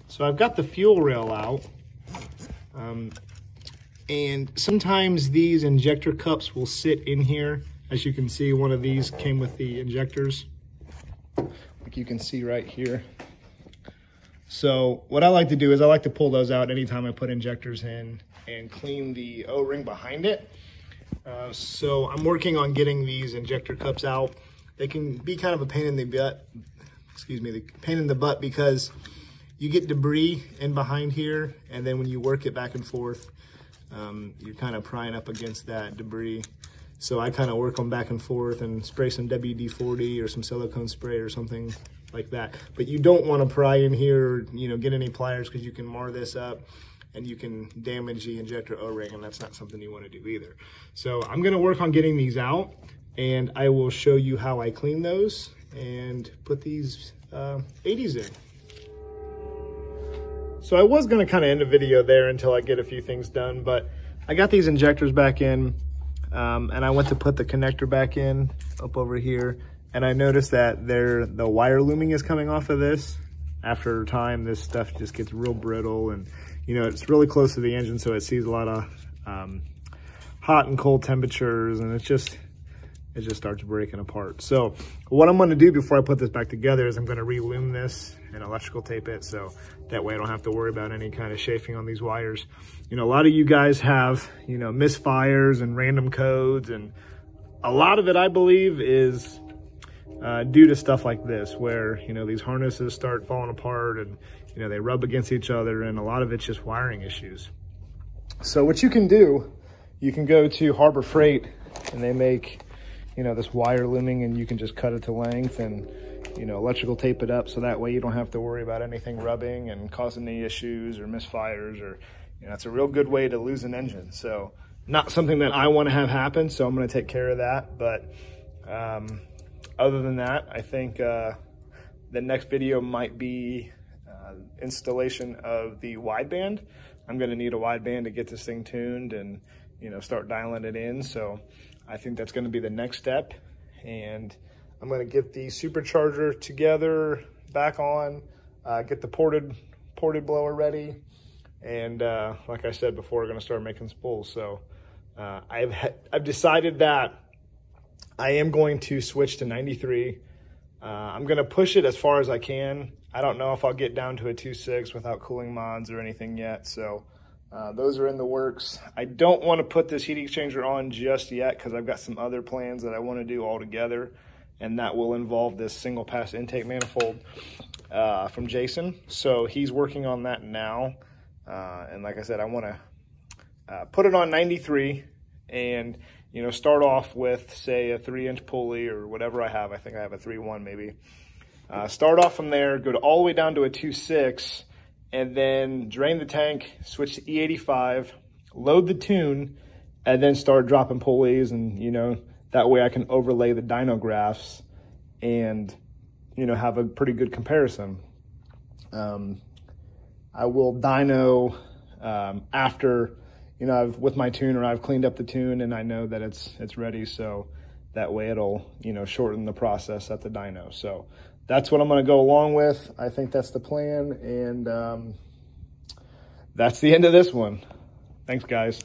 So I've got the fuel rail out. And sometimes these injector cups will sit in here. As you can see, one of these came with the injectors, like you can see right here. So what I like to do is I like to pull those out anytime I put injectors in and clean the O-ring behind it. So I'm working on getting these injector cups out. They can be kind of a pain in the butt, pain in the butt, because you get debris in behind here, and then when you work it back and forth, you're kind of prying up against that debris. So I kind of work them back and forth and spray some WD-40 or some silicone spray or something like that. But you don't want to pry in here or, get any pliers, because you can mar this up and you can damage the injector O-ring, and that's not something you want to do either. So I'm going to work on getting these out, and I will show you how I clean those and put these 80's in. So I was going to kind of end the video there until I get a few things done, but I got these injectors back in, and I went to put the connector back in up over here, and I noticed that the wire looming is coming off of this. After time, this stuff just gets real brittle, and it's really close to the engine, so it sees a lot of hot and cold temperatures, and it just starts breaking apart. So what I'm going to do before I put this back together is I'm going to re-loom this and electrical tape it, so that way I don't have to worry about any kind of chafing on these wires. A lot of you guys have misfires and random codes, and a lot of it, I believe, is due to stuff like this, where these harnesses start falling apart and they rub against each other, and a lot of it's just wiring issues. So what you can do, you can go to Harbor Freight, and they make this wire looming, and you can just cut it to length and electrical tape it up, so that way you don't have to worry about anything rubbing and causing any issues or misfires, or it's a real good way to lose an engine. So not something that I want to have happen, so I'm going to take care of that. But other than that, I think the next video might be installation of the wideband. I'm going to need a wideband to get this thing tuned and start dialing it in. So I think that's going to be the next step, and I'm going to get the supercharger together, back on, get the ported blower ready, and like I said before, we're going to start making spools. So I've decided that I am going to switch to 93. I'm going to push it as far as I can. I don't know if I'll get down to a 2.6 without cooling mods or anything yet, so those are in the works. I don't want to put this heat exchanger on just yet, because I've got some other plans that I want to do all together, and that will involve this single pass intake manifold from Jason. So he's working on that now, and like I said, I want to put it on 93 and start off with, say, a 3-inch pulley or whatever I have. I think I have a 3.1 maybe. Start off from there, go all the way down to a 2.6, and then drain the tank, switch to E85, load the tune, and then start dropping pulleys, and that way I can overlay the dyno graphs and have a pretty good comparison. I will dyno after with my tuner, I've cleaned up the tune and I know that it's ready, so that way it'll shorten the process at the dyno. So that's what I'm going to go along with. I think that's the plan, and that's the end of this one. Thanks, guys.